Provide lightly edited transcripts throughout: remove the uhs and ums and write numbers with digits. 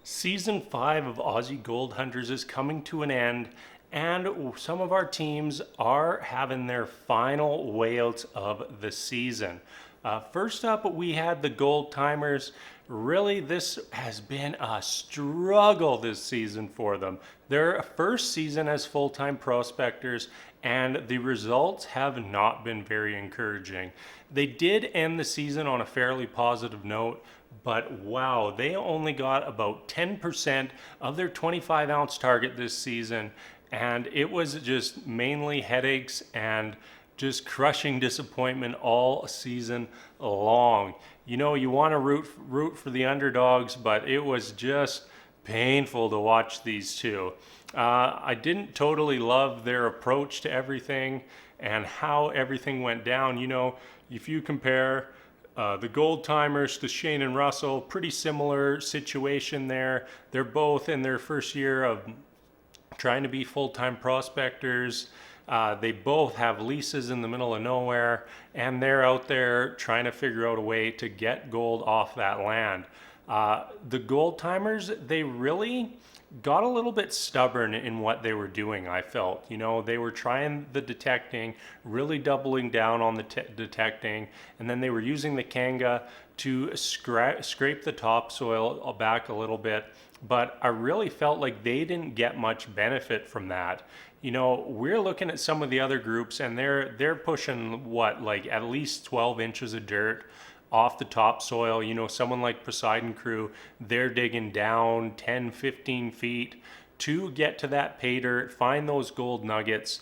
Season 5 of Aussie Gold Hunters is coming to an end, and some of our teams are having their final wayouts of the season. First up, we had the Goldtimers. Really, this has been a struggle this season for them. Their first season as full time prospectors, and the results have not been very encouraging. They did end the season on a fairly positive note, but wow, they only got about 10% of their 25-ounce target this season, and it was just mainly headaches and just crushing disappointment all season long. You know, you want to root for the underdogs, but it was just painful to watch these two. I didn't totally love their approach to everything and how everything went down. You know, if you compare the Goldtimers to Shane and Russell, pretty similar situation there. They're both in their first year of trying to be full-time prospectors. They both have leases in the middle of nowhere, and they're out there trying to figure out a way to get gold off that land. The Goldtimers, they really got a little bit stubborn in what they were doing, I felt. You know, they were trying the detecting, really doubling down on the detecting, and then they were using the Kanga to scrape the topsoil back a little bit. But I really felt like they didn't get much benefit from that. You know, we're looking at some of the other groups, and they're pushing what, like at least 12 inches of dirt off the topsoil. You know, someone like Poseidon Crew, they're digging down 10, 15 feet to get to that pay dirt, find those gold nuggets,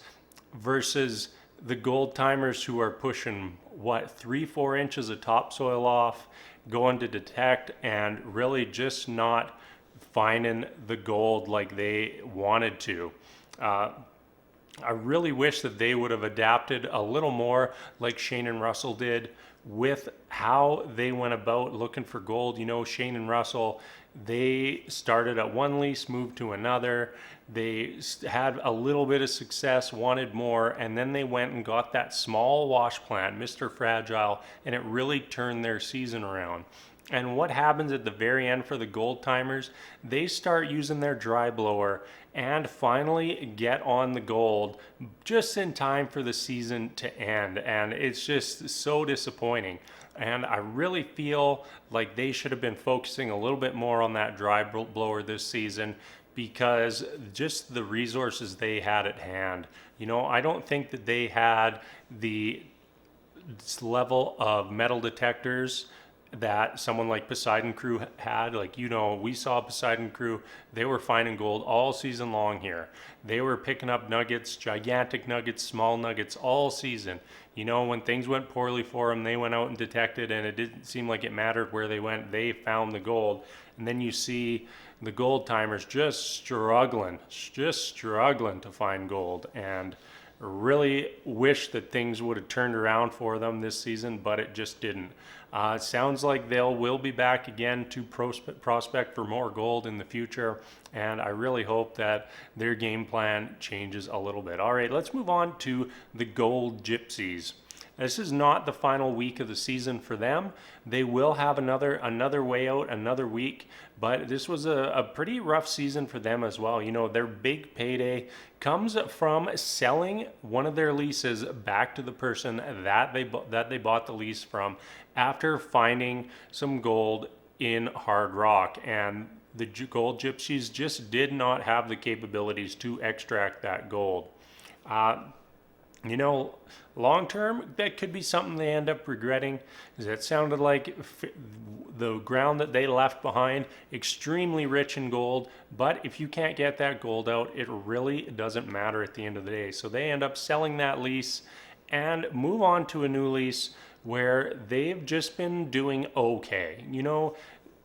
versus the Goldtimers who are pushing what, 3, 4 inches of topsoil off, going to detect, and really just not finding the gold like they wanted to. I really wish that they would have adapted a little more like Shane and Russell did with how they went about looking for gold. You know, Shane and Russell, they started at one lease, moved to another. They had a little bit of success, wanted more, and then they went and got that small wash plant, Mr. Fragile, and it really turned their season around. And what happens at the very end for the Goldtimers? They start using their dry blower and finally get on the gold just in time for the season to end. And it's just so disappointing. And I really feel like they should have been focusing a little bit more on that dry blower this season, because just the resources they had at hand. You know, I don't think that they had the level of metal detectors that someone like Poseidon Crew had. Like, you know, we saw Poseidon Crew, they were finding gold all season long here. They were picking up nuggets, gigantic nuggets, small nuggets all season. You know, when things went poorly for them, they went out and detected, and it didn't seem like it mattered where they went. They found the gold. And then you see the Goldtimers just struggling to find gold. And really wish that things would have turned around for them this season, but it just didn't. It sounds like will be back again to prospect for more gold in the future, and I really hope that their game plan changes a little bit. All right, let's move on to the Gold Gypsies. This is not the final week of the season for them. They will have another way out, another week, but this was a pretty rough season for them as well. You know, their big payday comes from selling one of their leases back to the person that they bought the lease from after finding some gold in hard rock. And the Gold Gypsies just did not have the capabilities to extract that gold. You know, long term, that could be something they end up regretting, because it sounded like the ground that they left behind, extremely rich in gold, but if you can't get that gold out, it really doesn't matter at the end of the day. So they end up selling that lease and move on to a new lease where they've just been doing okay. You know,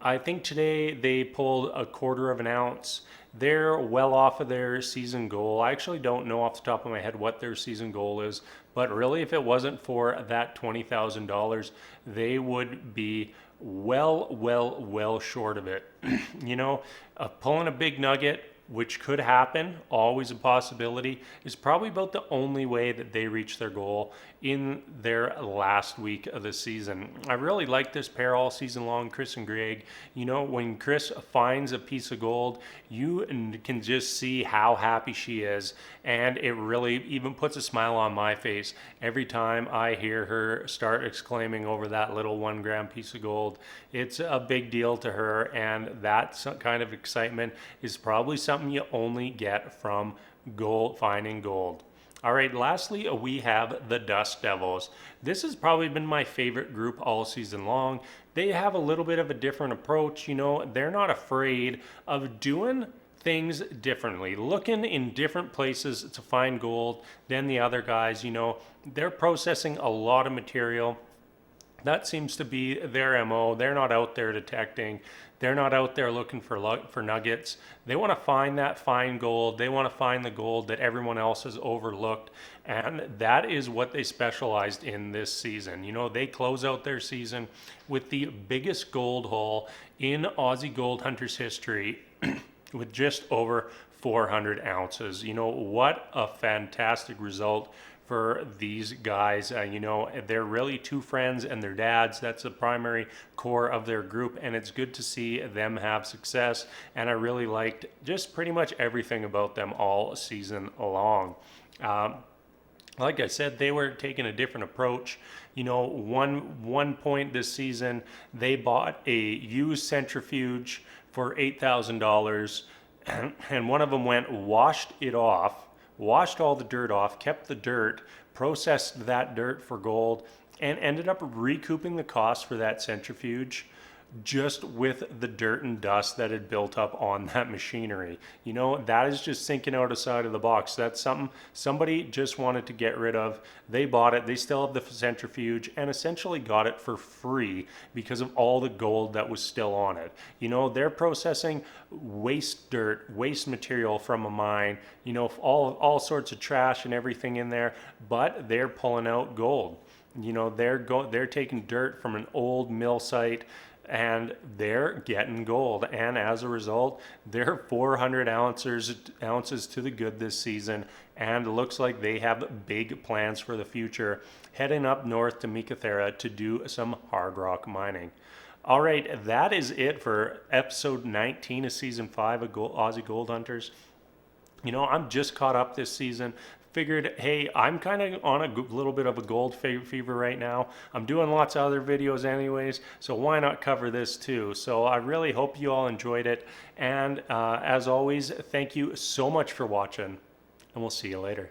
I think today they pulled a 1/4 of an ounce. They're well off of their season goal. I actually don't know off the top of my head what their season goal is, but really, if it wasn't for that $20,000, they would be well short of it. You know, pulling a big nugget which could happen, always a possibility, is probably about the only way that they reach their goal in their last week of the season. I really like this pair all season long, Chris and Greg. You know, when Chris finds a piece of gold, you can just see how happy she is, and it really even puts a smile on my face every time I hear her start exclaiming over that little 1 gram piece of gold. It's a big deal to her, and that kind of excitement is probably something you only get from finding gold. All right, lastly, we have the Dust Devils. This has probably been my favorite group all season long. They have a little bit of a different approach. You know, they're not afraid of doing things differently, looking in different places to find gold than the other guys. You know, they're processing a lot of material. That seems to be their MO. They're not out there detecting. They're not out there looking for nuggets. They want to find that fine gold. They want to find the gold that everyone else has overlooked. And that is what they specialized in this season. You know, they close out their season with the biggest gold haul in Aussie Gold Hunters history with just over 400 ounces. You know, what a fantastic result for these guys. You know, they're really two friends and their dads. That's the primary core of their group, and it's good to see them have success. And I really liked just pretty much everything about them all season long. Like I said, they were taking a different approach. You know, one point this season, they bought a used centrifuge for $8,000, and one of them went, washed it off, washed all the dirt off, kept the dirt, processed that dirt for gold, and ended up recouping the cost for that centrifuge just with the dirt and dust that had built up on that machinery. You know, that is just thinking outside of the box. That's something somebody just wanted to get rid of. They bought it, they still have the centrifuge, and essentially got it for free because of all the gold that was still on it. You know, they're processing waste dirt, waste material from a mine, you know, all sorts of trash and everything in there, but they're pulling out gold. You know, they're taking dirt from an old mill site, and they're getting gold, and as a result, they're 400 ounces to the good this season, and it looks like they have big plans for the future, heading up north to Meekatharra to do some hard rock mining. All right, that is it for episode 19 of season 5 of Aussie Gold Hunters. You know, I'm just caught up this season. Figured, hey, I'm kind of on a little bit of a gold fever right now. I'm doing lots of other videos anyways, so why not cover this too? So I really hope you all enjoyed it. And as always, thank you so much for watching, and we'll see you later.